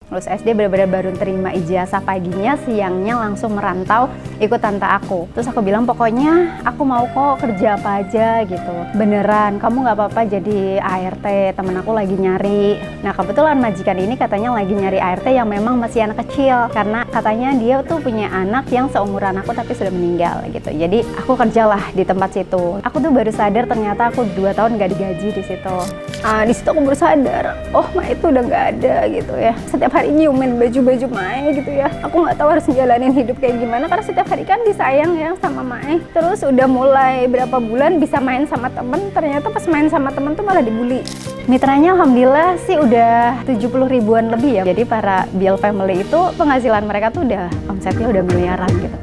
lulus SD benar-benar baru terima ijazah paginya, siangnya langsung merantau ikut tante aku. Terus aku bilang pokoknya aku mau kok kerja apa aja gitu, beneran kamu nggak apa-apa jadi ART, temen aku lagi nyari. Nah kebetulan majikan ini katanya lagi nyari ART yang memang masih anak kecil, karena katanya dia tuh punya anak yang seumuran aku tapi sudah meninggal gitu. Jadi aku kerjalah di tempat situ. Aku tuh baru sadar ternyata aku 2 tahun nggak digaji di situ. Di situ aku baru sadar, oh Mae itu udah nggak ada gitu ya. Setiap hari nyiumin baju-baju Mae gitu ya. Aku nggak tahu harus jalanin hidup kayak gimana karena setiap hari kan disayang ya sama Mae. Terus udah mulai berapa bulan bisa main sama temen, ternyata pas main sama temen tuh malah dibully. Mitranya alhamdulillah sih udah 70 ribuan lebih ya. Jadi para BL family itu penghasilan mereka tuh udah omsetnya udah miliaran gitu.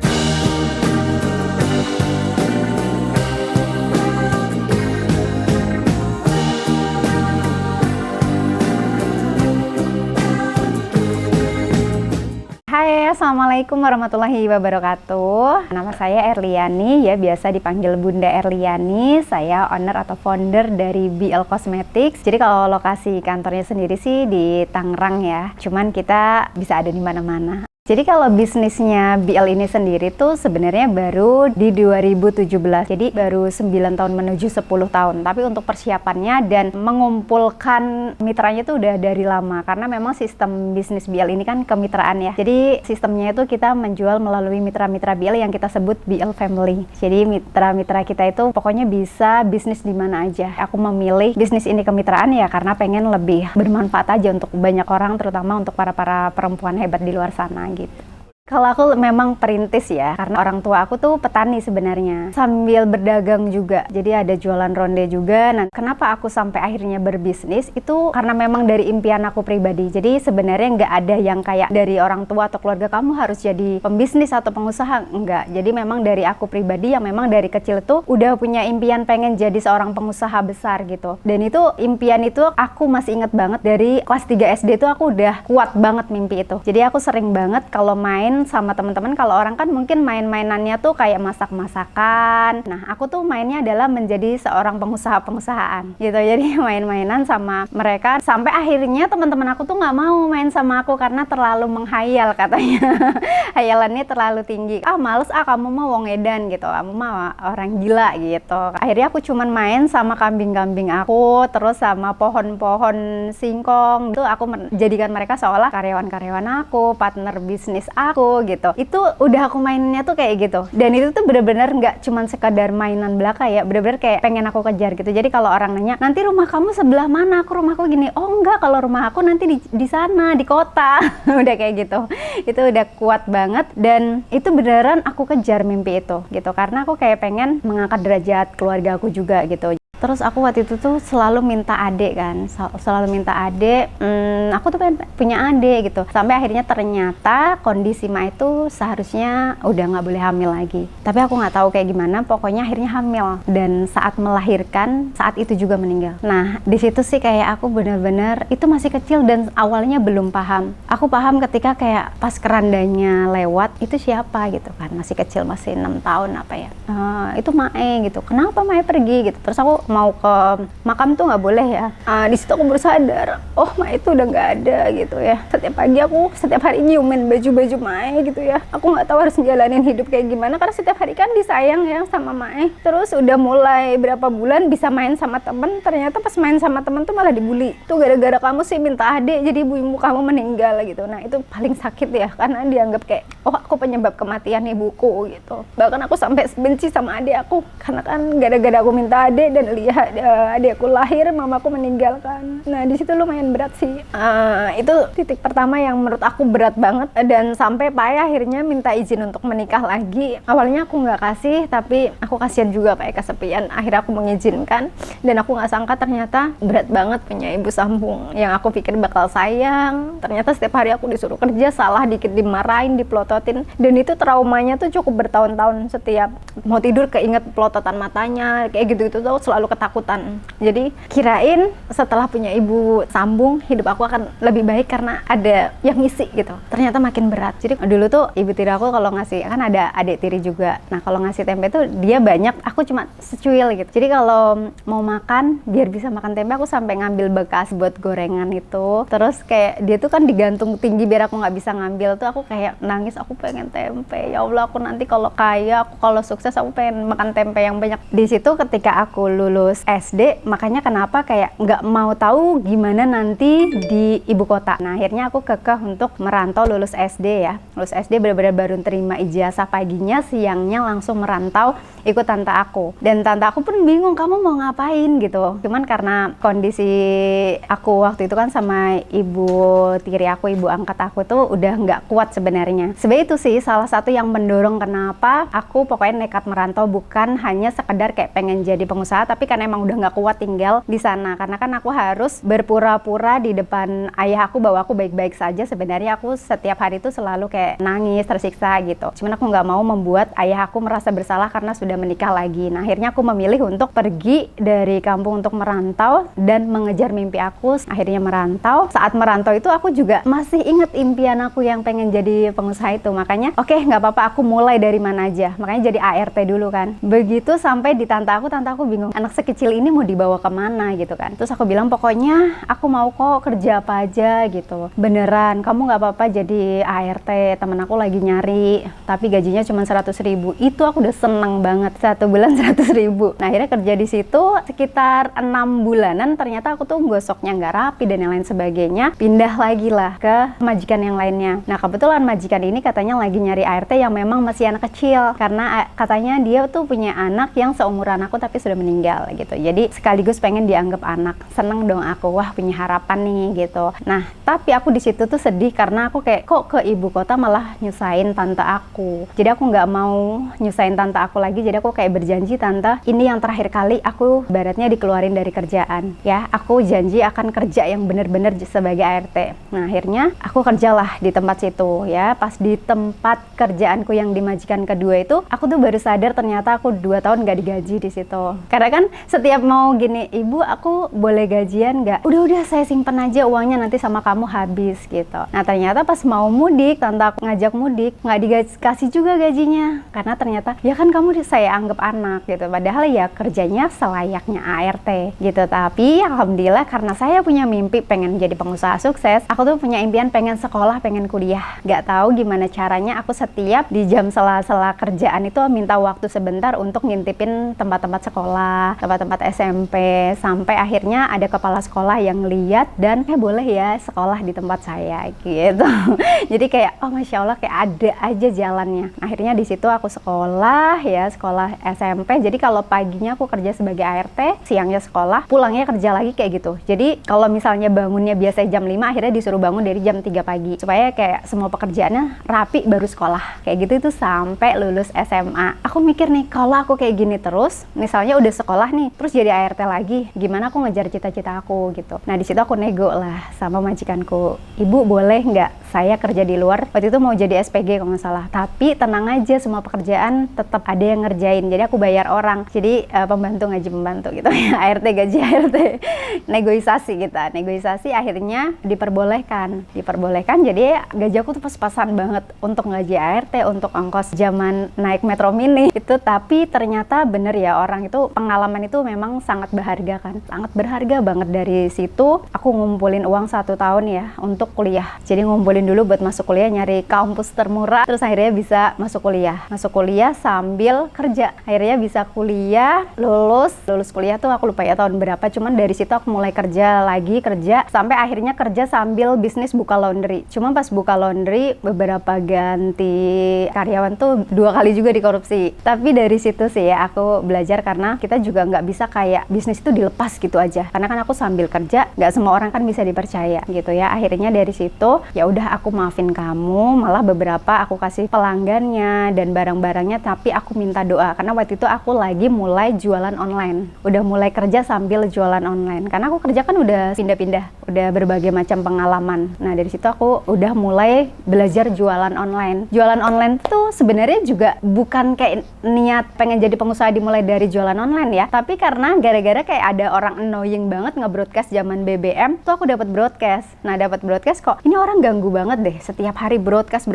Hai, assalamualaikum warahmatullahi wabarakatuh. Nama saya Erliani, ya biasa dipanggil Bunda Erliani. Saya owner atau founder dari BL Cosmetics. Jadi kalau lokasi kantornya sendiri sih di Tangerang ya. Cuman kita bisa ada di mana-mana. Jadi kalau bisnisnya BL ini sendiri tuh sebenarnya baru di 2017. Jadi baru 9 tahun menuju 10 tahun. Tapi untuk persiapannya dan mengumpulkan mitranya tuh udah dari lama. Karena memang sistem bisnis BL ini kan kemitraan ya. Jadi sistemnya itu kita menjual melalui mitra-mitra BL yang kita sebut BL Family. Jadi mitra-mitra kita itu pokoknya bisa bisnis di mana aja. Aku memilih bisnis ini kemitraan ya karena pengen lebih bermanfaat aja untuk banyak orang, terutama untuk para perempuan hebat di luar sana gitu. Kalau aku memang perintis ya, karena orang tua aku tuh petani sebenarnya, sambil berdagang juga. Jadi ada jualan ronde juga. Nah, kenapa aku sampai akhirnya berbisnis itu karena memang dari impian aku pribadi. Jadi sebenarnya nggak ada yang kayak dari orang tua atau keluarga kamu harus jadi pembisnis atau pengusaha, enggak. Jadi memang dari aku pribadi yang memang dari kecil tuh udah punya impian pengen jadi seorang pengusaha besar gitu. Dan itu impian itu aku masih inget banget dari kelas 3 SD tuh aku udah kuat banget mimpi itu. Jadi aku sering banget kalau main sama teman-teman, kalau orang kan mungkin main-mainannya tuh kayak masak-masakan. Nah, aku tuh mainnya adalah menjadi seorang pengusaha-pengusahaan gitu. Jadi main-mainan sama mereka sampai akhirnya teman-teman aku tuh nggak mau main sama aku karena terlalu menghayal katanya. Hayalannya terlalu tinggi. Males kamu mah wong edan gitu. Kamu mah orang gila gitu. Akhirnya aku cuman main sama kambing-kambing aku, terus sama pohon-pohon singkong. Itu aku menjadikan mereka seolah karyawan-karyawan aku, partner bisnis aku gitu. Itu udah aku mainnya tuh kayak gitu. Dan itu tuh bener-bener nggak cuman sekadar mainan belaka ya, bener-bener kayak pengen aku kejar gitu. Jadi kalau orang nanya, nanti rumah kamu sebelah mana? Aku rumahku gini. Oh enggak, kalau rumah aku nanti di sana, di kota. Udah kayak gitu. Itu udah kuat banget dan itu beneran aku kejar mimpi itu gitu. Karena aku kayak pengen mengangkat derajat keluarga aku juga gitu. Terus aku waktu itu tuh selalu minta adik kan, selalu minta adik. Aku tuh pengen punya adik gitu. Sampai akhirnya ternyata kondisi Ma itu seharusnya udah nggak boleh hamil lagi. Tapi aku nggak tahu kayak gimana. Pokoknya akhirnya hamil dan saat melahirkan saat itu juga meninggal. Nah di situ sih kayak aku benar-benar itu masih kecil dan awalnya belum paham. Aku paham ketika kayak pas kerandanya lewat itu siapa gitu kan, masih kecil, masih 6 tahun apa ya. Itu Mae gitu. Kenapa Mae pergi gitu? Terus aku mau ke makam tuh nggak boleh ya. Di situ aku baru sadar, oh Mae itu udah nggak ada gitu ya. Setiap pagi aku setiap hari nyiumin baju-baju Mae gitu ya. Aku nggak tahu harus jalanin hidup kayak gimana karena setiap hari kan disayang ya sama Mae. Terus udah mulai berapa bulan bisa main sama temen, ternyata pas main sama temen tuh malah dibully. Tuh gara-gara kamu sih minta adik jadi ibu kamu meninggal gitu. Nah itu paling sakit ya karena dianggap kayak oh aku penyebab kematian ibuku gitu. Bahkan aku sampai benci sama adik aku karena kan gara-gara aku minta adik dan lihat adikku lahir, mamaku meninggalkan. Nah di situ lumayan berat sih. Itu titik pertama yang menurut aku berat banget dan sampai Pak akhirnya minta izin untuk menikah lagi. Awalnya aku nggak kasih, tapi aku kasihan juga Pak kesepian. Akhirnya aku mengizinkan dan aku nggak sangka ternyata berat banget punya ibu sambung yang aku pikir bakal sayang. Ternyata setiap hari aku disuruh kerja, salah dikit dimarahin, dipelototin, dan itu traumanya tuh cukup bertahun-tahun. Setiap mau tidur keinget pelototan matanya kayak gitu-gitu tuh selalu selalu ketakutan. Jadi kirain setelah punya ibu sambung, hidup aku akan lebih baik karena ada yang ngisi gitu. Ternyata makin berat. Jadi dulu tuh ibu tiri aku kalau ngasih, kan ada adik tiri juga. Nah kalau ngasih tempe tuh dia banyak, aku cuma secuil gitu. Jadi kalau mau makan, biar bisa makan tempe, aku sampai ngambil bekas buat gorengan itu. Terus kayak dia tuh kan digantung tinggi biar aku nggak bisa ngambil tuh, aku kayak nangis, aku pengen tempe. Ya Allah, aku nanti kalau kaya, aku kalau sukses, aku pengen makan tempe yang banyak. Di situ ketika aku lulus SD, makanya kenapa kayak nggak mau tahu gimana nanti di ibu kota. Nah akhirnya aku kekeh untuk merantau lulus SD ya. Lulus SD benar-benar baru terima ijazah paginya, siangnya langsung merantau ikut tante aku. Dan tante aku pun bingung, kamu mau ngapain gitu. Cuman karena kondisi aku waktu itu kan sama ibu tiri aku, ibu angkat aku tuh udah nggak kuat sebenarnya. Sebenarnya itu sih salah satu yang mendorong kenapa aku pokoknya nekat merantau, bukan hanya sekedar kayak pengen jadi pengusaha, tapi kan emang udah nggak kuat tinggal di sana. Karena kan aku harus berpura-pura di depan ayah aku bahwa aku baik-baik saja. Sebenarnya aku setiap hari itu selalu kayak nangis, tersiksa gitu. Cuman aku nggak mau membuat ayah aku merasa bersalah karena sudah menikah lagi. Nah akhirnya aku memilih untuk pergi dari kampung untuk merantau dan mengejar mimpi aku. Akhirnya merantau. Saat merantau itu aku juga masih inget impian aku yang pengen jadi pengusaha itu. Makanya oke, nggak apa-apa, aku mulai dari mana aja. Makanya jadi ART dulu kan. Begitu sampai di tante aku bingung, anak sekecil ini mau dibawa kemana gitu kan. Terus aku bilang pokoknya aku mau kok kerja apa aja gitu. Beneran, kamu nggak apa-apa jadi ART, temen aku lagi nyari, tapi gajinya cuma 100.000. Itu aku udah seneng banget, 1 bulan 100.000. Nah akhirnya kerja di situ sekitar 6 bulanan, ternyata aku tuh gosoknya nggak rapi dan yang lain sebagainya. Pindah lagi lah ke majikan yang lainnya. Nah kebetulan majikan ini katanya lagi nyari ART yang memang masih anak kecil, karena katanya dia tuh punya anak yang seumuran aku tapi sudah meninggal gitu. Jadi sekaligus pengen dianggap anak. Seneng dong aku, wah punya harapan nih gitu. Nah tapi aku di situ tuh sedih karena aku kayak kok ke ibu kota malah nyusahin tante aku. Jadi aku nggak mau nyusahin tante aku lagi. Jadi aku kayak berjanji, tante ini yang terakhir kali aku ibaratnya dikeluarin dari kerjaan ya. Aku janji akan kerja yang bener-bener sebagai ART. Nah akhirnya aku kerjalah di tempat situ ya. Pas di tempat kerjaanku yang di majikan kedua itu, aku tuh baru sadar ternyata aku 2 tahun nggak digaji di situ. Karena kan setiap mau gini, ibu aku boleh gajian nggak? Udah saya simpen aja uangnya, nanti sama kamu habis gitu. Nah ternyata pas mau mudik, tante aku ngajak mudik, nggak dikasih juga gajinya. Karena ternyata ya kan kamu saya anggap anak gitu. Padahal ya kerjanya selayaknya ART gitu. Tapi alhamdulillah karena saya punya mimpi pengen jadi pengusaha sukses, aku tuh punya impian pengen sekolah, pengen kuliah. Nggak tahu gimana caranya aku setiap di jam sela-sela kerjaan itu minta waktu sebentar untuk ngintipin tempat-tempat sekolah, tempat-tempat SMP, sampai akhirnya ada kepala sekolah yang lihat dan boleh ya sekolah di tempat saya gitu. Jadi kayak oh masya Allah, kayak ada aja jalannya. Akhirnya di situ aku sekolah ya, sekolah SMP. Jadi kalau paginya aku kerja sebagai ART, siangnya sekolah, pulangnya kerja lagi kayak gitu. Jadi kalau misalnya bangunnya biasa jam 5, akhirnya disuruh bangun dari jam 3 pagi supaya kayak semua pekerjaannya rapi baru sekolah. Kayak gitu itu sampai lulus SMA. Aku mikir nih, kalau aku kayak gini terus, misalnya udah sekolah nih, terus jadi ART lagi, gimana aku ngejar cita-cita aku gitu. Nah di situ aku nego lah sama majikanku, ibu boleh nggak saya kerja di luar? Waktu itu mau jadi SPG kalau nggak salah, tapi tenang aja semua pekerjaan tetap ada yang ngerjain. Jadi aku bayar orang, jadi pembantu ngaji pembantu gitu ya. ART gaji ART, negosiasi kita, negosiasi akhirnya diperbolehkan. Jadi gaji aku tuh pas-pasan banget untuk ngaji ART, untuk ongkos zaman naik metro mini itu. Tapi ternyata bener ya, orang itu pengalaman itu memang sangat berharga kan, sangat berharga banget. Dari situ aku ngumpulin uang 1 tahun ya untuk kuliah. Jadi ngumpulin dulu buat masuk kuliah, nyari kampus termurah, terus akhirnya bisa masuk kuliah sambil kerja. Akhirnya bisa kuliah, lulus kuliah tuh aku lupa ya tahun berapa, cuman dari situ aku mulai kerja sampai akhirnya kerja sambil bisnis buka laundry. Cuma pas buka laundry beberapa ganti karyawan tuh 2 kali juga dikorupsi. Tapi dari situ sih ya aku belajar, karena kita juga nggak bisa kayak bisnis itu dilepas gitu aja. Karena kan aku sambil kerja, nggak semua orang kan bisa dipercaya gitu ya. Akhirnya dari situ ya udah udah aku maafin kamu, malah beberapa aku kasih pelanggannya dan barang-barangnya, tapi aku minta doa karena waktu itu aku lagi mulai jualan online, udah mulai kerja sambil jualan online karena aku kerja kan udah pindah-pindah, udah berbagai macam pengalaman. Nah dari situ aku udah mulai belajar jualan online. Jualan online tuh sebenarnya juga bukan kayak niat pengen jadi pengusaha dimulai dari jualan online ya, tapi karena gara-gara kayak ada orang annoying banget nge-broadcast zaman BBM tuh aku dapat broadcast. Nah dapat broadcast kok ini orang ganggu banget deh, setiap hari broadcast,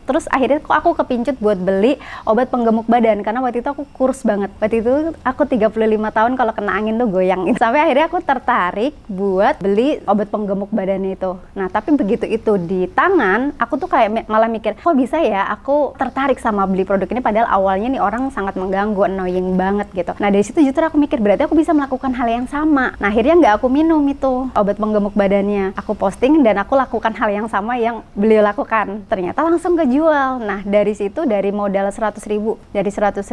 terus akhirnya kok aku kepincut buat beli obat penggemuk badan karena waktu itu aku kurus banget. Waktu itu aku 35 tahun kalau kena angin tuh goyang. Sampai akhirnya aku tertarik buat beli obat penggemuk badan itu. Nah tapi begitu itu di tangan, aku tuh kayak malah mikir, kok bisa ya aku tertarik sama beli produk ini padahal awalnya nih orang sangat mengganggu, annoying banget gitu. Nah dari situ justru aku mikir berarti aku bisa melakukan hal yang sama. Nah akhirnya nggak aku minum itu obat penggemuk badannya, aku posting dan aku lakukan hal yang sama yang beliau lakukan. Ternyata langsung kejual. Nah dari situ dari modal 100.000, dari 100.000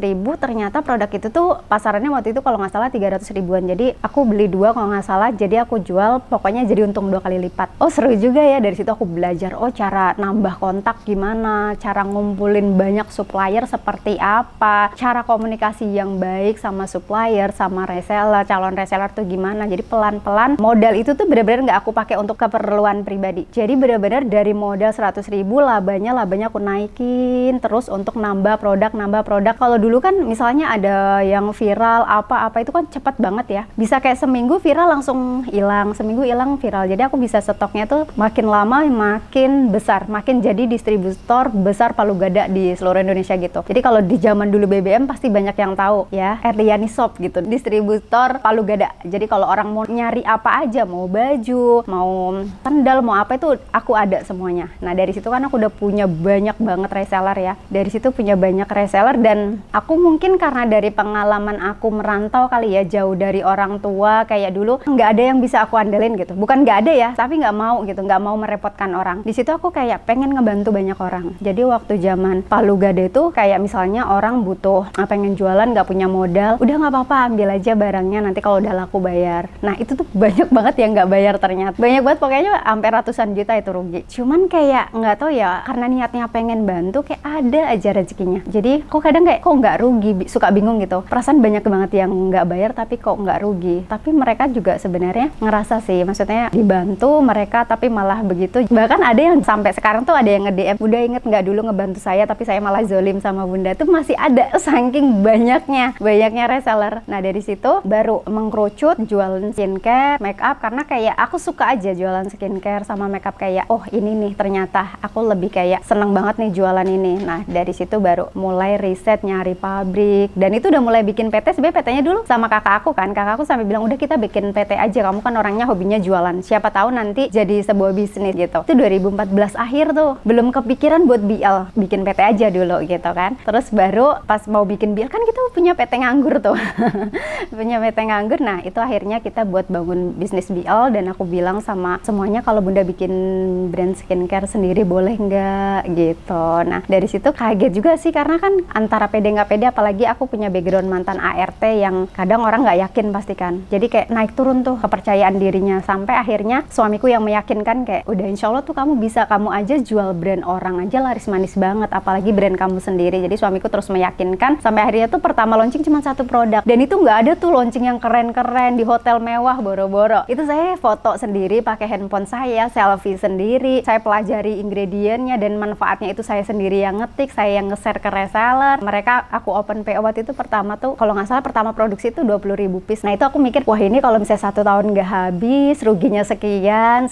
ternyata produk itu tuh pasarannya waktu itu kalau nggak salah 300 ribuan. Jadi aku beli 2 kalau nggak salah, jadi aku jual pokoknya jadi untung 2 kali lipat. Oh seru juga ya, dari situ aku belajar oh cara nambah kontak gimana, cara ngumpulin banyak supplier seperti apa, cara komunikasi yang baik sama supplier, sama reseller, calon reseller tuh gimana. Jadi pelan-pelan modal itu tuh benar-benar nggak aku pakai untuk keperluan pribadi. Jadi benar-benar dari modal 100.000 labanya aku naikin terus untuk nambah produk. Kalau dulu kan misalnya ada yang viral apa-apa itu kan cepat banget ya. Bisa kayak seminggu viral langsung hilang, seminggu hilang viral. Jadi aku bisa stoknya tuh makin lama makin besar, makin jadi distributor besar Palu Gada di seluruh Indonesia gitu. Jadi kalau di zaman dulu BBM pasti banyak yang tahu ya, Erliani Shop gitu, distributor Palu Gada. Jadi kalau orang mau nyari apa aja, mau baju, mau sandal, mau apa itu aku ada semuanya. Nah dari situ kan aku udah punya banyak banget reseller ya. Dari situ punya banyak reseller dan aku mungkin karena dari pengalaman aku merantau kali ya, jauh dari orang tua kayak dulu nggak ada yang bisa aku andelin gitu. Bukan nggak ada ya, tapi nggak mau gitu, nggak mau merepotkan orang. Di situ aku kayak pengen ngebantu banyak orang. Jadi waktu zaman Palu Gada itu kayak misalnya orang butuh pengen jualan nggak punya modal, udah nggak apa-apa ambil aja barangnya, nanti kalau udah laku bayar. Nah itu tuh banyak banget yang nggak bayar ternyata, banyak banget pokoknya sampai ratusan juta itu rugi. Cuman kayak nggak tahu ya, karena niatnya pengen bantu kayak ada aja rezekinya. Jadi kok kadang kayak kok nggak rugi, suka bingung gitu. Perasaan banyak banget yang nggak bayar tapi kok nggak rugi. Tapi mereka juga sebenarnya ngerasa sih, maksudnya dibantu mereka tapi malah begitu. Bahkan ada yang sampai sekarang tuh ada yang nge-DM, udah inget nggak dulu ngebantu saya tapi saya malah zolim sama bunda, tuh masih ada saking banyaknya reseller. Nah dari situ baru mengkerucut jualan skincare, make up, karena kayak aku suka aja jualan skincare sama make up, kayak oh ini nih ternyata aku lebih kayak seneng banget nih jualan ini. Nah dari situ baru mulai riset, nyari pabrik, dan itu udah mulai bikin PT. Sebenarnya PT-nya dulu sama kakak aku kan, kakak aku sampai bilang udah kita bikin PT aja, kamu kan orangnya hobinya jualan, siapa tahu nanti jadi sebuah bisnis gitu. Itu 2014 akhir tuh, belum kepikiran buat BL, bikin PT aja dulu gitu kan. Terus baru pas mau bikin BL kan kita punya PT nganggur tuh punya PT nganggur. Nah itu akhirnya kita buat bangun bisnis BL, dan aku bilang sama semuanya kalau bunda bikin brand skincare sendiri boleh nggak gitu. Nah dari situ kaget juga sih, karena kan antara pede nggak pede, apalagi aku punya background mantan ART yang kadang orang nggak yakin pasti kan. Jadi kayak naik turun tuh kepercayaan dirinya, sampai akhirnya suamiku yang meyakinkan kayak udah insya Allah tuh kamu bisa, kamu aja jual brand orang aja laris manis banget, apalagi brand kamu sendiri. Jadi suamiku terus meyakinkan sampai akhirnya tuh pertama launching cuma 1 produk, dan itu nggak ada tuh launching yang keren-keren di hotel mewah boro-boro. Itu saya foto sendiri pakai handphone saya, selfie sendiri, saya pelajari ingredientnya dan manfaatnya itu saya sendiri yang ngetik, saya yang nge-share ke reseller. Mereka aku open PO waktu itu pertama tuh kalau nggak salah pertama produksi itu 20.000 piece. Nah itu aku mikir wah ini kalau misalnya 1 tahun nggak habis ruginya sekian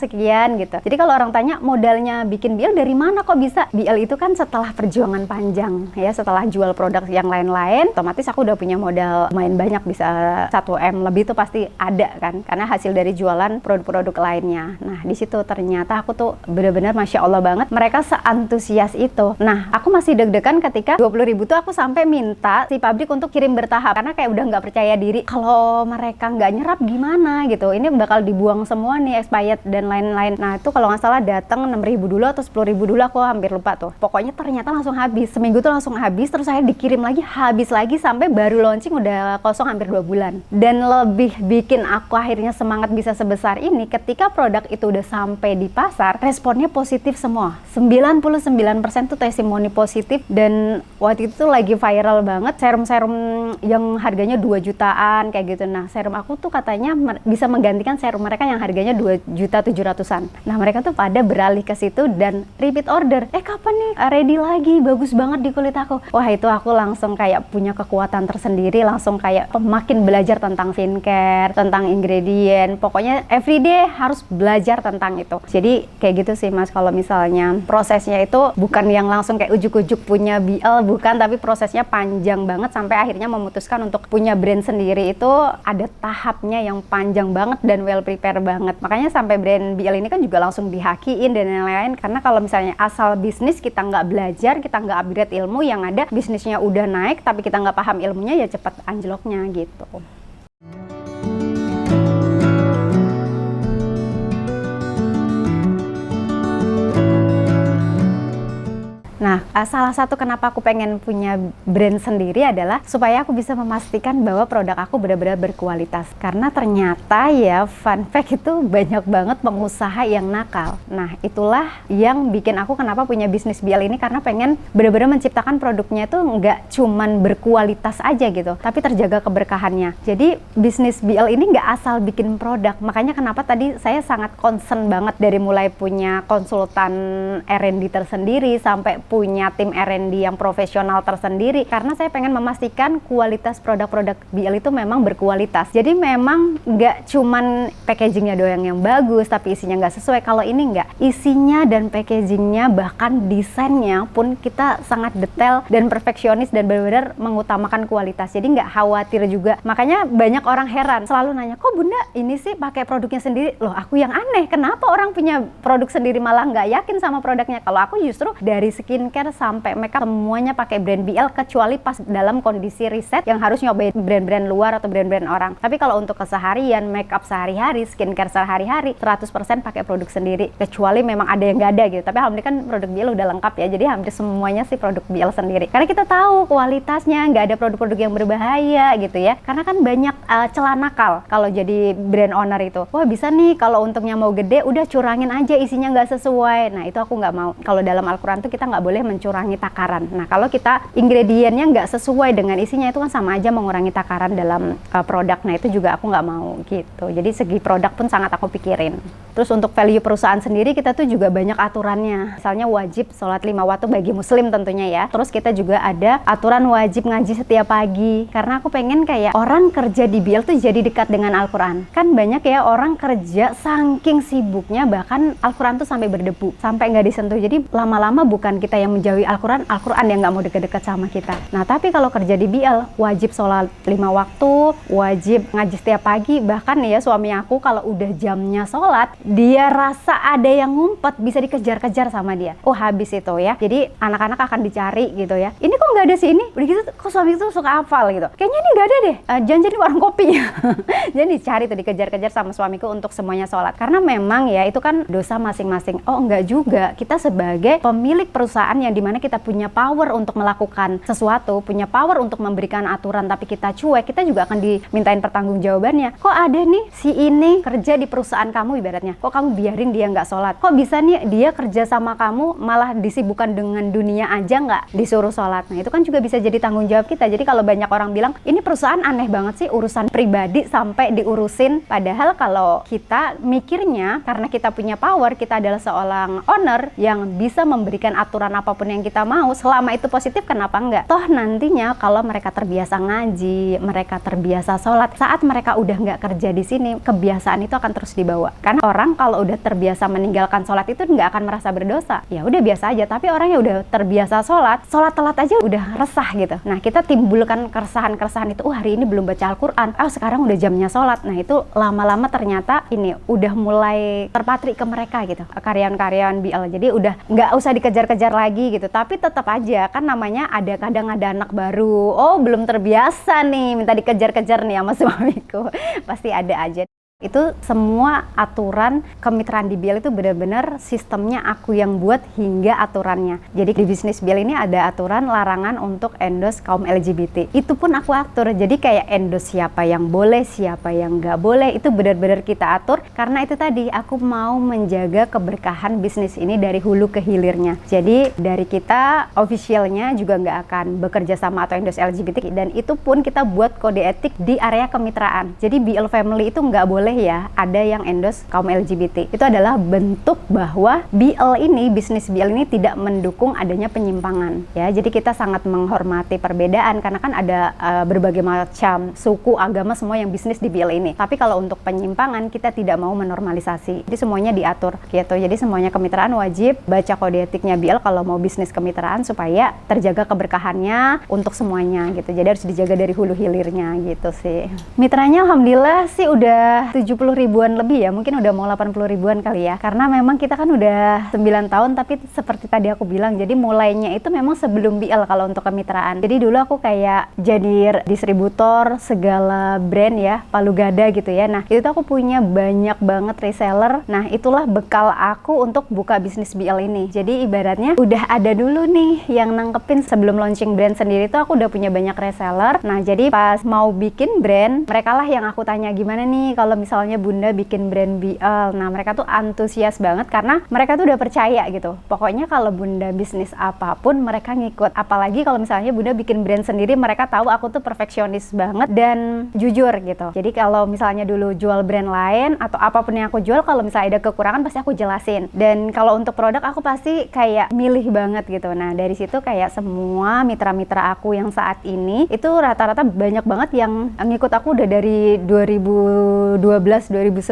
gitu. Jadi kalau orang tanya modalnya bikin BL dari mana kok bisa, BL itu kan setelah perjuangan panjang ya, setelah jual produk yang lain-lain otomatis aku udah punya modal lumayan banyak, bisa 1M lebih tuh pasti ada kan, karena hasil dari jualan produk-produk lainnya. Nah di situ ternyata aku tuh benar-benar Masya Allah banget mereka seantusias itu. Nah aku masih deg-degan ketika 20.000 tuh aku sampai minta si pabrik untuk kirim bertahap, karena kayak udah nggak percaya diri kalau mereka nggak nyerap gimana gitu, ini bakal dibuang semua nih, expired dan lain-lain. Nah itu kalau nggak salah datang 6.000 dulu atau 10.000 dulu, aku hampir lupa tuh. Pokoknya ternyata langsung habis, seminggu tuh langsung habis, terus saya dikirim lagi, habis lagi, sampai baru launching udah kosong hampir 2 bulan. Dan lebih bikin aku akhirnya semangat bisa sebesar ini ketika produk itu udah sampai di pasar, respon responnya positif semua. 99% tuh testimoni positif, dan waktu itu tuh lagi viral banget serum-serum yang harganya 2 jutaan kayak gitu. Nah, serum aku tuh katanya bisa menggantikan serum mereka yang harganya 2.700.000-an. Nah, mereka tuh pada beralih ke situ dan repeat order. Kapan nih ready lagi? Bagus banget di kulit aku. Wah, itu aku langsung kayak punya kekuatan tersendiri, langsung kayak makin belajar tentang skincare, tentang ingredient. Pokoknya everyday harus belajar tentang itu. Jadi kayak gitu sih Mas, kalau misalnya prosesnya itu bukan yang langsung kayak ujuk-ujuk punya BL, bukan, tapi prosesnya panjang banget sampai akhirnya memutuskan untuk punya brand sendiri. Itu ada tahapnya yang panjang banget dan well prepare banget. Makanya sampai brand BL ini kan juga langsung dihakiin dan lain-lain, karena kalau misalnya asal bisnis kita nggak belajar, kita nggak upgrade ilmu, yang ada bisnisnya udah naik tapi kita nggak paham ilmunya, ya cepat anjloknya gitu. Nah, salah satu kenapa aku pengen punya brand sendiri adalah supaya aku bisa memastikan bahwa produk aku benar-benar berkualitas. Karena ternyata ya, fun fact, itu banyak banget pengusaha yang nakal. Nah, itulah yang bikin aku kenapa punya bisnis BL ini, karena pengen benar-benar menciptakan produknya itu nggak cuman berkualitas aja gitu, tapi terjaga keberkahannya. Jadi bisnis BL ini nggak asal bikin produk. Makanya kenapa tadi saya sangat concern banget dari mulai punya konsultan R&D tersendiri sampai punya tim R&D yang profesional tersendiri, karena saya pengen memastikan kualitas produk-produk BL itu memang berkualitas. Jadi memang nggak cuman packagingnya doang yang bagus tapi isinya nggak sesuai. Kalau ini nggak, isinya dan packagingnya bahkan desainnya pun kita sangat detail dan perfeksionis dan benar-benar mengutamakan kualitas. Jadi nggak khawatir juga. Makanya banyak orang heran, selalu nanya, kok Bunda ini sih pakai produknya sendiri? Loh, aku yang aneh, kenapa orang punya produk sendiri malah nggak yakin sama produknya? Kalau aku justru dari skincare sampai makeup semuanya pakai brand BL, kecuali pas dalam kondisi riset yang harus nyobain brand-brand luar atau brand-brand orang. Tapi kalau untuk keseharian, makeup sehari-hari, skincare sehari-hari, 100% pakai produk sendiri, kecuali memang ada yang nggak ada gitu. Tapi alhamdulillah kan produk BL udah lengkap ya, jadi hampir semuanya sih produk BL sendiri. Karena kita tahu kualitasnya, nggak ada produk-produk yang berbahaya gitu ya. Karena kan banyak celah nakal kalau jadi brand owner itu. Wah, bisa nih kalau untuknya mau gede, udah curangin aja isinya nggak sesuai. Nah, itu aku nggak mau. Kalau dalam Al-Quran tuh kita nggak boleh mencurangi takaran. Nah, kalau kita ingredientnya nggak sesuai dengan isinya, itu kan sama aja mengurangi takaran dalam produk. Nah, itu juga aku nggak mau gitu. Jadi segi produk pun sangat aku pikirin. Terus untuk value perusahaan sendiri, kita tuh juga banyak aturannya. Misalnya wajib sholat 5 waktu bagi muslim tentunya ya. Terus kita juga ada aturan wajib ngaji setiap pagi. Karena aku pengen kayak orang kerja di BL tuh jadi dekat dengan Al-Quran. Kan banyak ya orang kerja saking sibuknya, bahkan Al-Quran tuh sampai berdebu, sampai nggak disentuh. Jadi lama-lama bukan kita yang menjauhi Al-Quran, Al-Quran yang nggak mau deket-deket sama kita. Nah, tapi kalau kerja di BL, wajib sholat 5 waktu, wajib ngaji setiap pagi. Bahkan ya, suami aku kalau udah jamnya sholat, dia rasa ada yang ngumpet, bisa dikejar-kejar sama dia. Oh, habis itu ya. Jadi anak-anak akan dicari gitu ya. Ini kok nggak ada sih ini? Begitu, kok suami itu suka hafal gitu. Kayaknya ini nggak ada deh. Jangan jadi warung kopi. Jadi dicari tuh, dikejar-kejar sama suamiku untuk semuanya sholat. Karena memang ya itu kan dosa masing-masing. Oh, enggak juga. Kita sebagai pemilik perusahaan yang dimana kita punya power untuk melakukan sesuatu, punya power untuk memberikan aturan, tapi kita cuek, kita juga akan dimintain pertanggungjawabannya. Kok ada nih si ini kerja di perusahaan kamu ibaratnya, kok kamu biarin dia nggak sholat? Kok bisa nih dia kerja sama kamu malah disibukkan dengan dunia aja nggak disuruh sholat? Nah, itu kan juga bisa jadi tanggung jawab kita. Jadi kalau banyak orang bilang, ini perusahaan aneh banget sih, urusan pribadi sampai diurusin. Padahal kalau kita mikirnya, karena kita punya power, kita adalah seorang owner yang bisa memberikan aturan apapun yang kita mau, selama itu positif, kenapa enggak? Toh nantinya kalau mereka terbiasa ngaji, mereka terbiasa sholat, saat mereka udah nggak kerja di sini, kebiasaan itu akan terus dibawa. Karena orang kalau udah terbiasa meninggalkan sholat itu nggak akan merasa berdosa. Ya udah biasa aja. Tapi orang yang udah terbiasa sholat telat aja udah resah gitu. Nah, kita timbulkan keresahan-keresahan itu. Oh, hari ini belum baca Al-Quran. Oh, sekarang udah jamnya sholat. Nah, itu lama-lama ternyata ini udah mulai terpatri ke mereka gitu, karyawan-karyawan BL. Jadi udah nggak usah dikejar-kejar lagi gitu. Tapi tetap aja kan namanya kadang ada anak baru. Oh, belum terbiasa nih minta dikejar-kejar nih sama suamiku. Pasti ada aja. Itu semua aturan kemitraan di BIL itu benar-benar sistemnya aku yang buat hingga aturannya. Jadi di bisnis BIL ini ada aturan larangan untuk endorse kaum LGBT. Itu pun aku atur. Jadi kayak endorse siapa yang boleh, siapa yang nggak boleh, itu benar-benar kita atur. Karena itu tadi aku mau menjaga keberkahan bisnis ini dari hulu ke hilirnya. Jadi dari kita officialnya juga nggak akan bekerja sama atau endorse LGBT. Dan itu pun kita buat kode etik di area kemitraan. Jadi BIL Family itu nggak boleh ya ada yang endorse kaum LGBT. Itu adalah bentuk bahwa BIL ini, bisnis BIL ini tidak mendukung adanya penyimpangan ya. Jadi kita sangat menghormati perbedaan karena kan ada berbagai macam suku, agama semua yang bisnis di BIL ini. Tapi kalau untuk penyimpangan kita tidak mau menormalisasi. Jadi semuanya diatur gitu. Jadi semuanya kemitraan wajib baca kode etiknya BIL kalau mau bisnis kemitraan supaya terjaga keberkahannya untuk semuanya gitu. Jadi harus dijaga dari hulu hilirnya gitu sih. Mitranya alhamdulillah sih udah 70 ribuan lebih ya, mungkin udah mau 80 ribuan kali ya, karena memang kita kan udah 9 tahun, tapi seperti tadi aku bilang, jadi mulainya itu memang sebelum BIL kalau untuk kemitraan. Jadi dulu aku kayak jadi distributor segala brand ya, palu gada gitu ya. Nah itu tuh aku punya banyak banget reseller. Nah itulah bekal aku untuk buka bisnis BIL ini. Jadi ibaratnya udah ada dulu nih yang nangkepin sebelum launching brand sendiri tuh aku udah punya banyak reseller. Nah jadi pas mau bikin brand, mereka lah yang aku tanya gimana nih kalau misalnya Bunda bikin brand BIL. Nah mereka tuh antusias banget karena mereka tuh udah percaya gitu. Pokoknya kalau Bunda bisnis apapun mereka ngikut. Apalagi kalau misalnya Bunda bikin brand sendiri, mereka tahu aku tuh perfeksionis banget dan jujur gitu. Jadi kalau misalnya dulu jual brand lain atau apapun yang aku jual, kalau misalnya ada kekurangan pasti aku jelasin. Dan kalau untuk produk aku pasti kayak milih banget gitu. Nah dari situ kayak semua mitra-mitra aku yang saat ini itu rata-rata banyak banget yang ngikut aku udah dari 2011,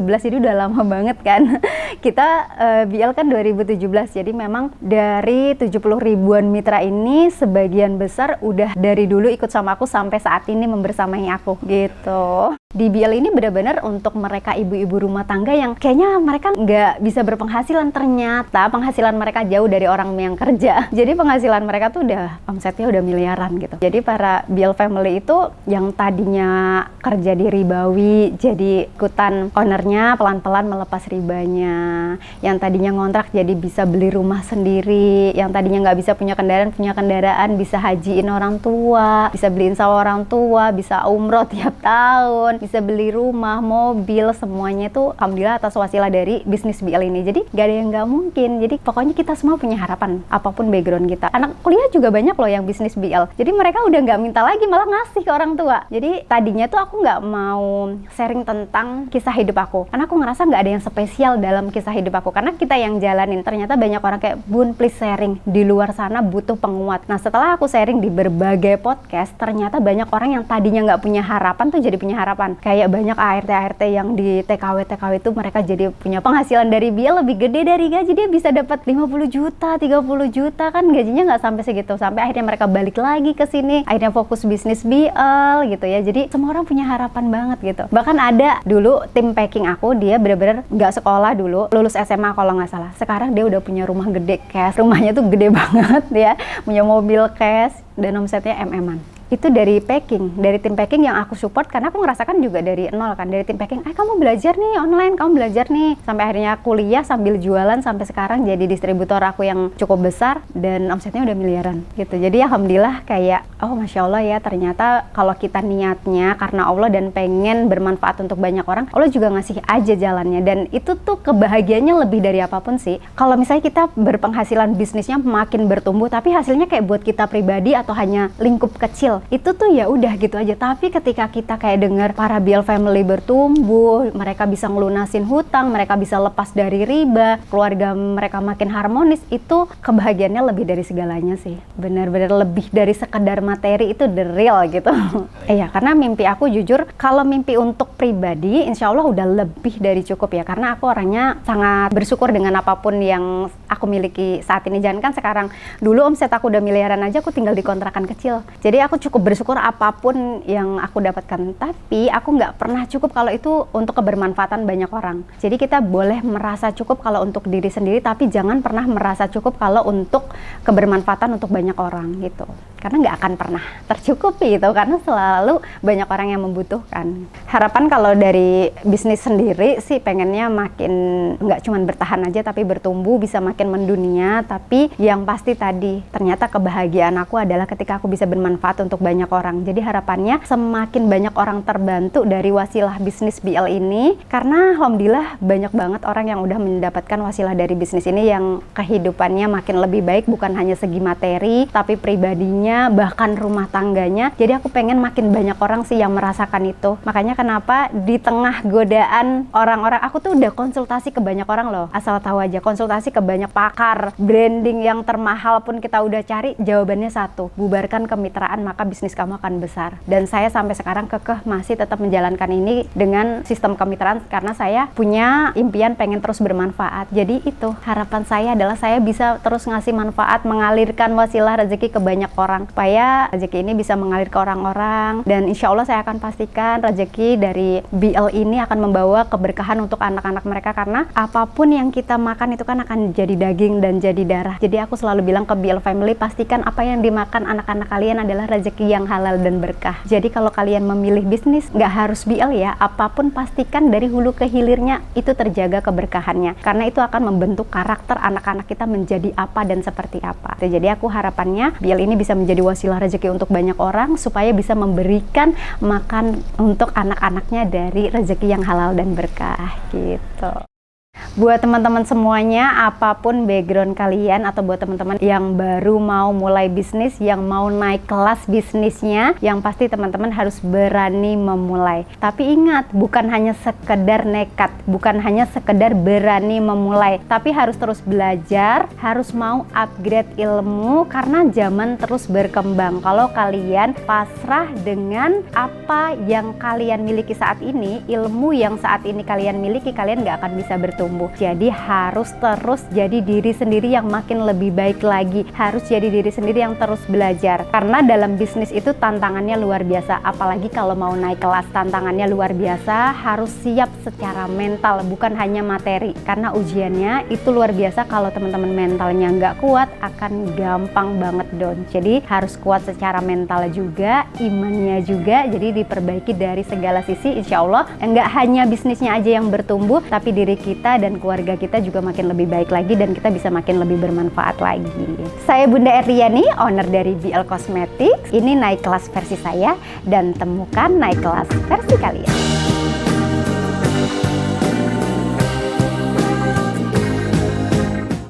jadi udah lama banget kan. Kita BIL kan 2017, jadi memang dari 70 ribuan mitra ini sebagian besar udah dari dulu ikut sama aku sampai saat ini membersamai aku gitu. Di BIL ini benar-benar untuk mereka ibu-ibu rumah tangga yang kayaknya mereka nggak bisa berpenghasilan, ternyata penghasilan mereka jauh dari orang yang kerja. Jadi penghasilan mereka tuh udah omsetnya udah miliaran gitu. Jadi para BIL Family itu yang tadinya kerja di ribawi jadi ikutan ownernya pelan-pelan melepas ribanya. Yang tadinya ngontrak jadi bisa beli rumah sendiri. Yang tadinya nggak bisa punya kendaraan bisa hajiin orang tua, bisa beliin sawah orang tua, bisa umroh tiap tahun, bisa beli rumah, mobil, semuanya itu alhamdulillah atas wasilah dari bisnis BIL ini. Jadi gak ada yang gak mungkin. Jadi pokoknya kita semua punya harapan apapun background kita. Anak kuliah juga banyak loh yang bisnis BIL. Jadi mereka udah gak minta lagi, malah ngasih ke orang tua. Jadi tadinya tuh aku gak mau sharing tentang kisah hidup aku, karena aku ngerasa gak ada yang spesial dalam kisah hidup aku. Karena kita yang jalanin, ternyata banyak orang kayak, Bun please sharing, di luar sana butuh penguat. Nah setelah aku sharing di berbagai podcast, ternyata banyak orang yang tadinya gak punya harapan tuh jadi punya harapan. Kayak banyak ART yang di TKW itu mereka jadi punya penghasilan dari BIL lebih gede dari gaji. Dia bisa dapat 50 juta, 30 juta, kan gajinya nggak sampai segitu. Sampai akhirnya mereka balik lagi ke sini, akhirnya fokus bisnis BIL gitu ya. Jadi semua orang punya harapan banget gitu. Bahkan ada dulu tim packing aku, dia bener-bener nggak sekolah dulu, lulus SMA kalau nggak salah. Sekarang dia udah punya rumah gede cash, rumahnya tuh gede banget ya, punya mobil cash dan omsetnya MM-an. Itu dari packing, dari tim packing yang aku support, karena aku ngerasakan juga dari nol kan, dari tim packing, kamu belajar nih online, kamu belajar nih, sampai akhirnya kuliah sambil jualan, sampai sekarang jadi distributor aku yang cukup besar, dan omsetnya udah miliaran gitu. Jadi alhamdulillah kayak, oh Masya Allah ya, ternyata kalau kita niatnya karena Allah dan pengen bermanfaat untuk banyak orang, Allah juga ngasih aja jalannya. Dan itu tuh kebahagiaannya lebih dari apapun sih. Kalau misalnya kita berpenghasilan, bisnisnya makin bertumbuh, tapi hasilnya kayak buat kita pribadi atau hanya lingkup kecil, itu tuh ya udah gitu aja. Tapi ketika kita kayak dengar para BIL Family bertumbuh, mereka bisa ngelunasin hutang, mereka bisa lepas dari riba, keluarga mereka makin harmonis, itu kebahagiaannya lebih dari segalanya sih. Benar-benar lebih dari sekedar materi, itu the real gitu. Iya, karena mimpi aku jujur, kalau mimpi untuk pribadi, insya Allah udah lebih dari cukup ya. Karena aku orangnya sangat bersyukur dengan apapun yang aku miliki saat ini. Jangan kan sekarang, dulu omset aku udah miliaran aja, aku tinggal di kontrakan kecil. Jadi aku cukup bersyukur apapun yang aku dapatkan, tapi aku nggak pernah cukup kalau itu untuk kebermanfaatan banyak orang. Jadi kita boleh merasa cukup kalau untuk diri sendiri, tapi jangan pernah merasa cukup kalau untuk kebermanfaatan untuk banyak orang gitu. karena nggak akan pernah tercukupi gitu, karena selalu banyak orang yang membutuhkan. Harapan kalau dari bisnis sendiri sih pengennya makin nggak cuma bertahan aja tapi bertumbuh, bisa makin mendunia. Tapi yang pasti tadi, ternyata kebahagiaan aku adalah ketika aku bisa bermanfaat untuk banyak orang. Jadi harapannya semakin banyak orang terbantu dari wasilah bisnis BL ini, karena alhamdulillah banyak banget orang yang udah mendapatkan wasilah dari bisnis ini yang kehidupannya makin lebih baik, bukan hanya segi materi tapi pribadinya, bahkan rumah tangganya. Jadi aku pengen makin banyak orang sih yang merasakan itu. Makanya kenapa di tengah godaan orang-orang, aku tuh udah konsultasi ke banyak orang loh. Asal tahu aja, konsultasi ke banyak pakar branding yang termahal pun kita udah cari, jawabannya satu, bubarkan kemitraan maka bisnis kamu akan besar. Dan saya sampai sekarang kekeh masih tetap menjalankan ini dengan sistem kemitraan, karena saya punya impian pengen terus bermanfaat. Jadi itu harapan saya adalah saya bisa terus ngasih manfaat, mengalirkan wasilah rezeki ke banyak orang, supaya rezeki ini bisa mengalir ke orang-orang. Dan insya Allah saya akan pastikan rezeki dari BL ini akan membawa keberkahan untuk anak-anak mereka, karena apapun yang kita makan itu kan akan jadi daging dan jadi darah. Jadi aku selalu bilang ke BL family, pastikan apa yang dimakan anak-anak kalian adalah rezeki yang halal dan berkah. Jadi kalau kalian memilih bisnis, nggak harus BL ya, apapun pastikan dari hulu ke hilirnya itu terjaga keberkahannya, karena itu akan membentuk karakter anak-anak kita menjadi apa dan seperti apa. Jadi aku harapannya BL ini bisa menjadi wasilah rezeki untuk banyak orang, supaya bisa memberikan makan untuk anak-anaknya dari rezeki yang halal dan berkah gitu. Buat teman-teman semuanya, apapun background kalian, atau buat teman-teman yang baru mau mulai bisnis, yang mau naik kelas bisnisnya, yang pasti teman-teman harus berani memulai. Tapi ingat, bukan hanya sekedar nekat, bukan hanya sekedar berani memulai, tapi harus terus belajar, harus mau upgrade ilmu, karena zaman terus berkembang. Kalau kalian pasrah dengan apa yang kalian miliki saat ini, ilmu yang saat ini kalian miliki, kalian nggak akan bisa bertumbuh. Jadi harus terus jadi diri sendiri yang makin lebih baik lagi, harus jadi diri sendiri yang terus belajar, karena dalam bisnis itu tantangannya luar biasa. Apalagi kalau mau naik kelas, tantangannya luar biasa. Harus siap secara mental, bukan hanya materi, karena ujiannya itu luar biasa. Kalau teman-teman mentalnya nggak kuat, akan gampang banget down. Jadi harus kuat secara mental juga, imannya juga. Jadi diperbaiki dari segala sisi, insya Allah nggak hanya bisnisnya aja yang bertumbuh, tapi diri kita dan keluarga kita juga makin lebih baik lagi, dan kita bisa makin lebih bermanfaat lagi. Saya Bunda Erliani, owner dari BL Cosmetics. Ini naik kelas versi saya, dan temukan naik kelas versi kalian.